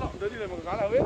Tolok dari memang kalah weh.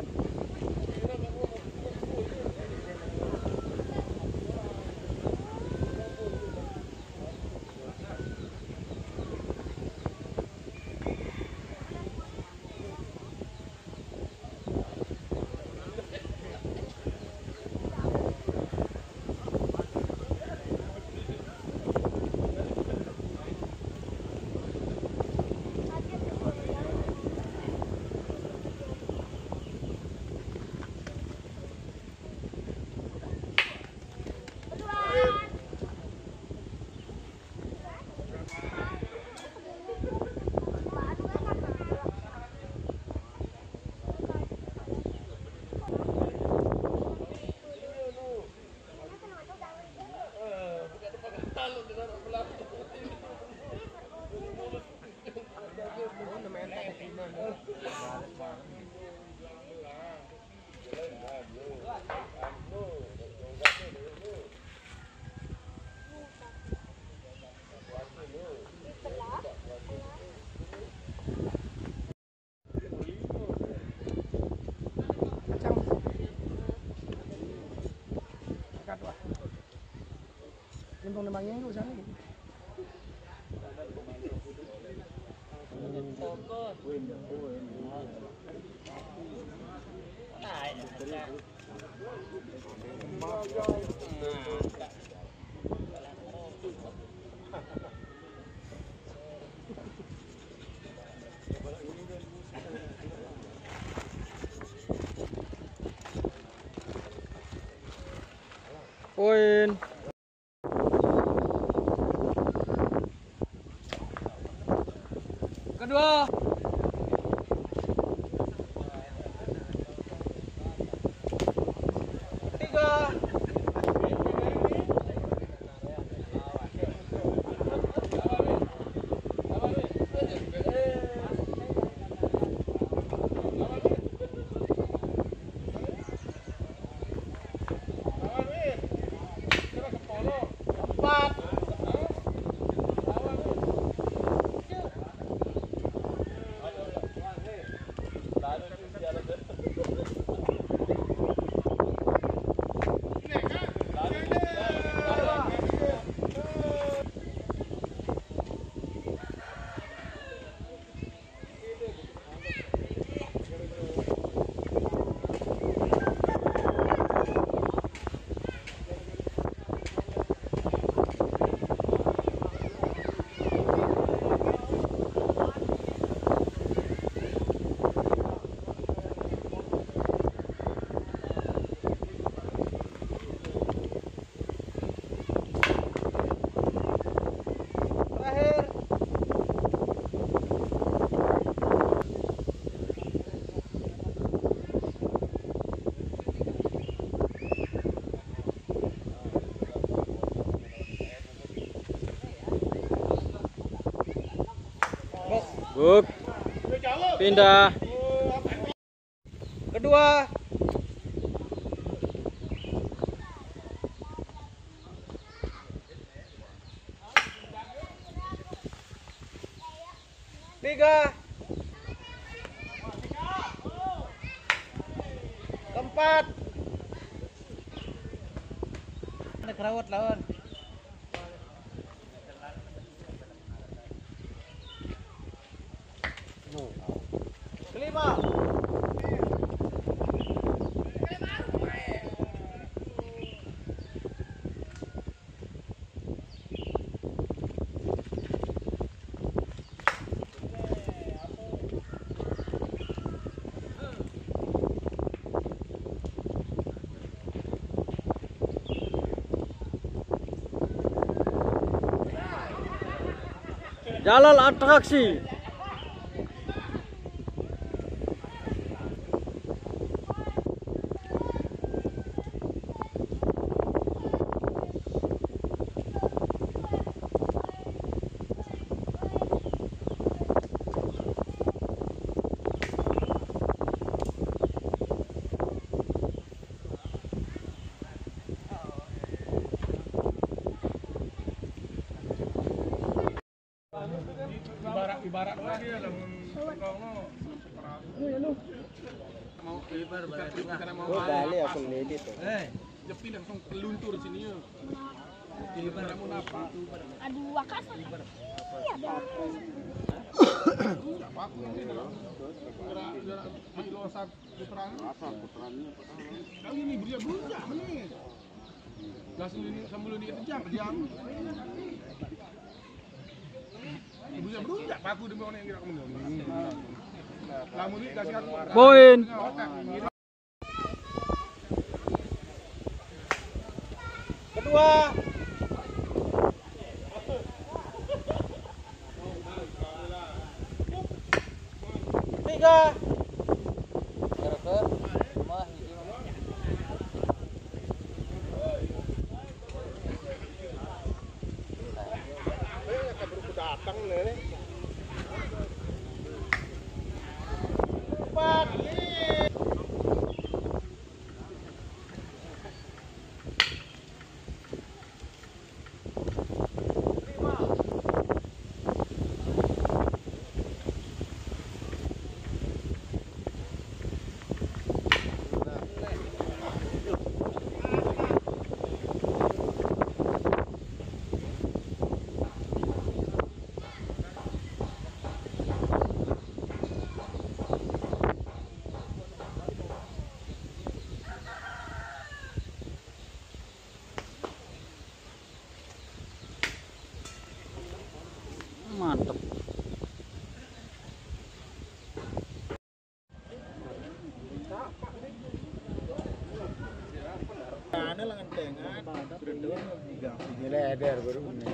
Limpong nembangnya itu sana gitu. Poin. Kedua. Ketiga. Empat. Buk. Pindah. Kedua. Tiga. Keempat. Ada kerawat lawan. Kelima. Jalal atraksi. Ibarat Oh, balik aku edit. Jepi langsung keluntur sini ya. Kamu apa? Aduh, wakas. Iya, Kali ini beria beruja menit. Langsung ini sambil ini jam. Beria beruja paku demi orang yang kira kamu. Lamun ini kasih aku. Poin. Kedua. Tiga. Datang nih. Empat. Mantap. Ana lengan tengan, berdua tiga. Ini lebar baru ini.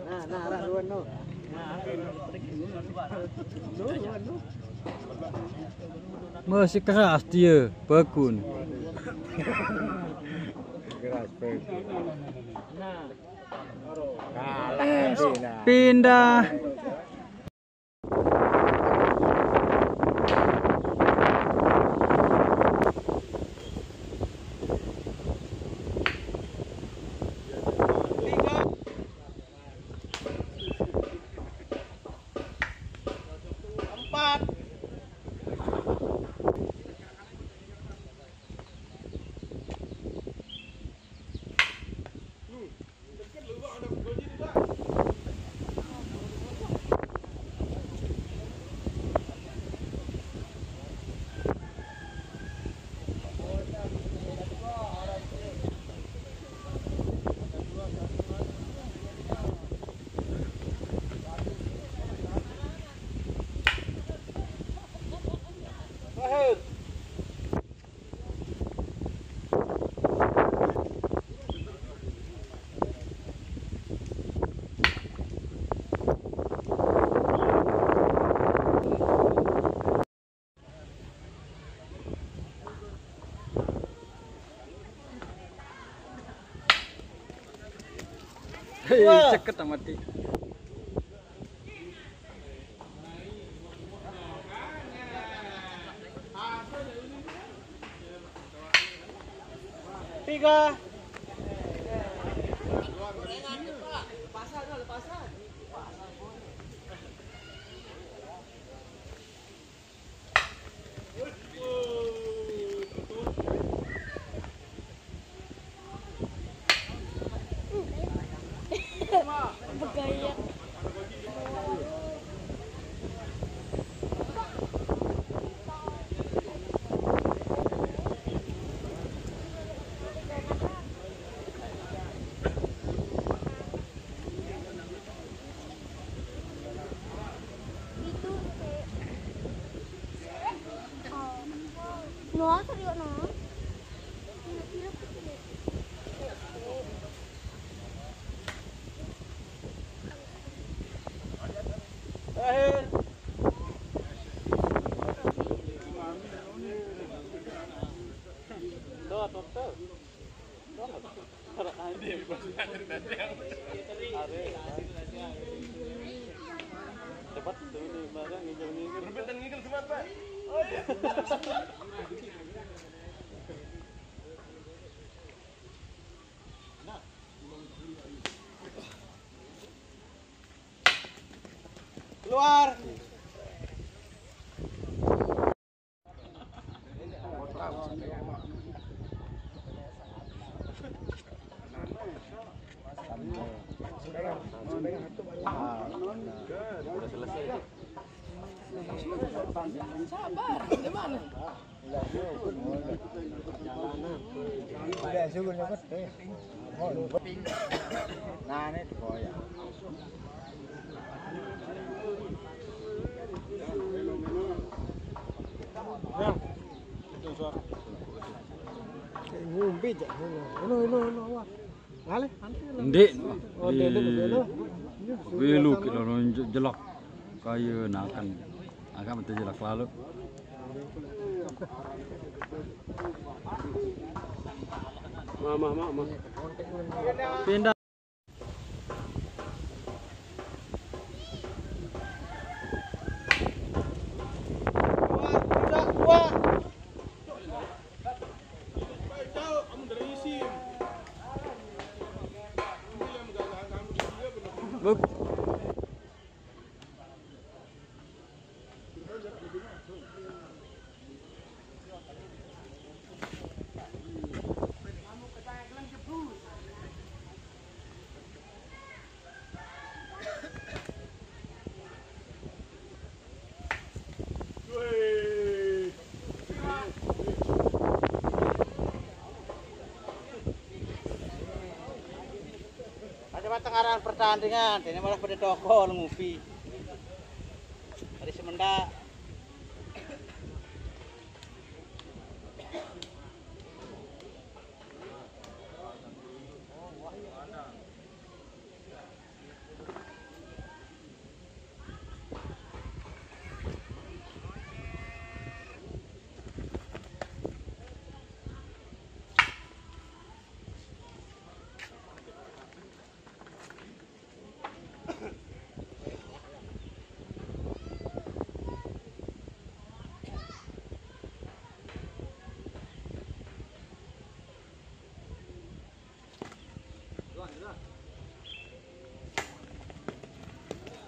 Nah, raruan no. Masih keras dia, bakun. Keras bakun. Pindah. Empat. Hei, ceket mati. Tiga. Bergaya. Nó serius nó. Terakhir. Tuh. Cepat tuh nih, barang ngigel-ngigel. Rebutan ngigel semua, Pak. Oh iya. Nah. 5. Keluar. Udah selesai. Sabar, di mana? Udah syukur dapat deh. Nah, ini digoyang. Ngumpi aja. Ini. Ngale, Ndek belu kita jelak kaya nakan agak betul jelak lalu mama pindah Buk. Tengarahan pertandingan, ini malah pada toko ngopi. Hari semendak.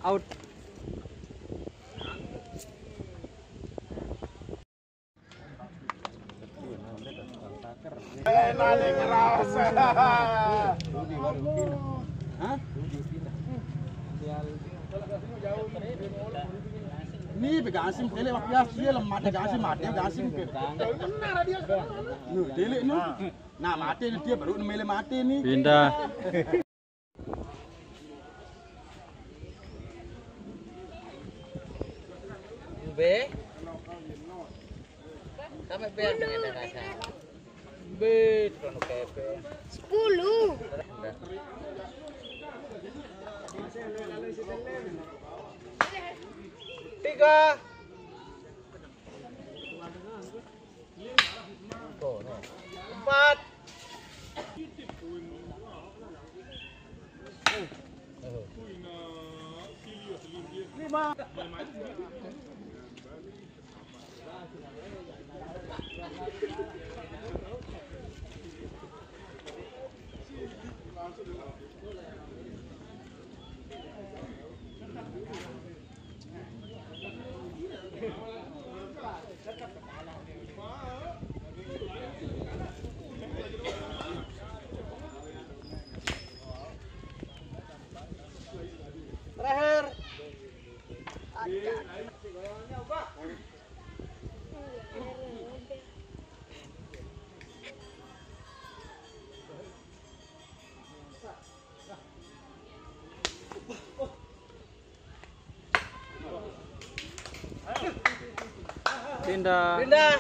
Out. Ini pegang sim tele waktu dia lemah pegang sim mati pegang sim pegang. Benar dia. Nuh, tele nu. Nah, mati dia baru mele mati nih. Pindah. B. Sampai B ada rasa. B trono kepe. 10. Tiga. Empat. Lima. Terakhir. Pindah. Pindah.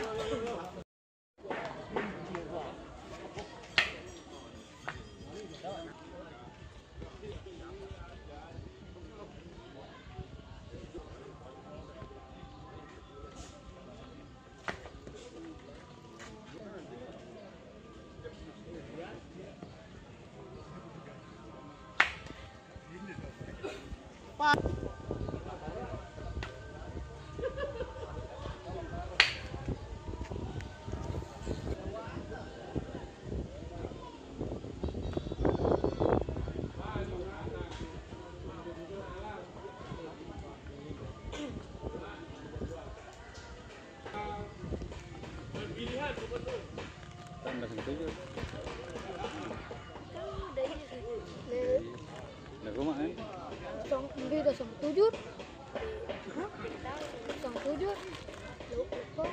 Tambah 7. Lah kok mak kan? Beda sama 7. Hah? Sama 7. Lupa.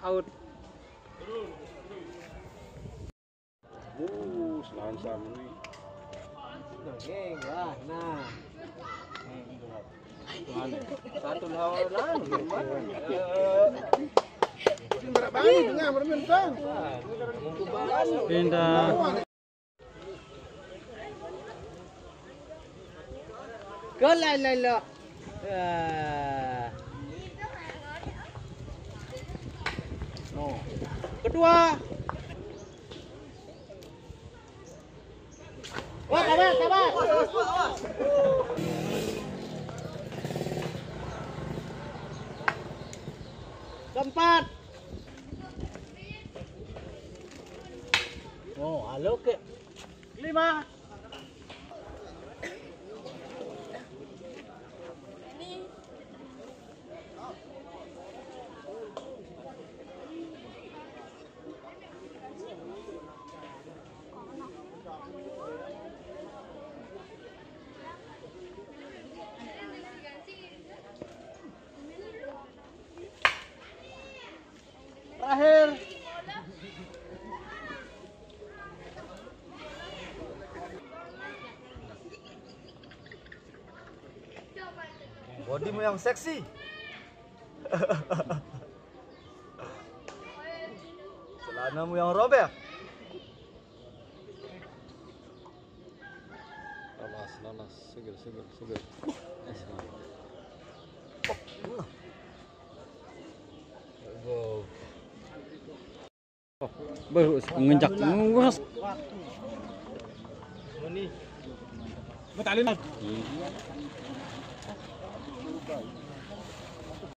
Out. Selansam ini. Oke, wah, nah. Satu lawan Pindah. Gol lah. Kedua. Wah, sabar. Keempat. Oh, halo ke. 5. Terakhir. Bodimu yang seksi. Celanamu yang robek. Lalas, seger. Baru ngenjak nguas. Betalin.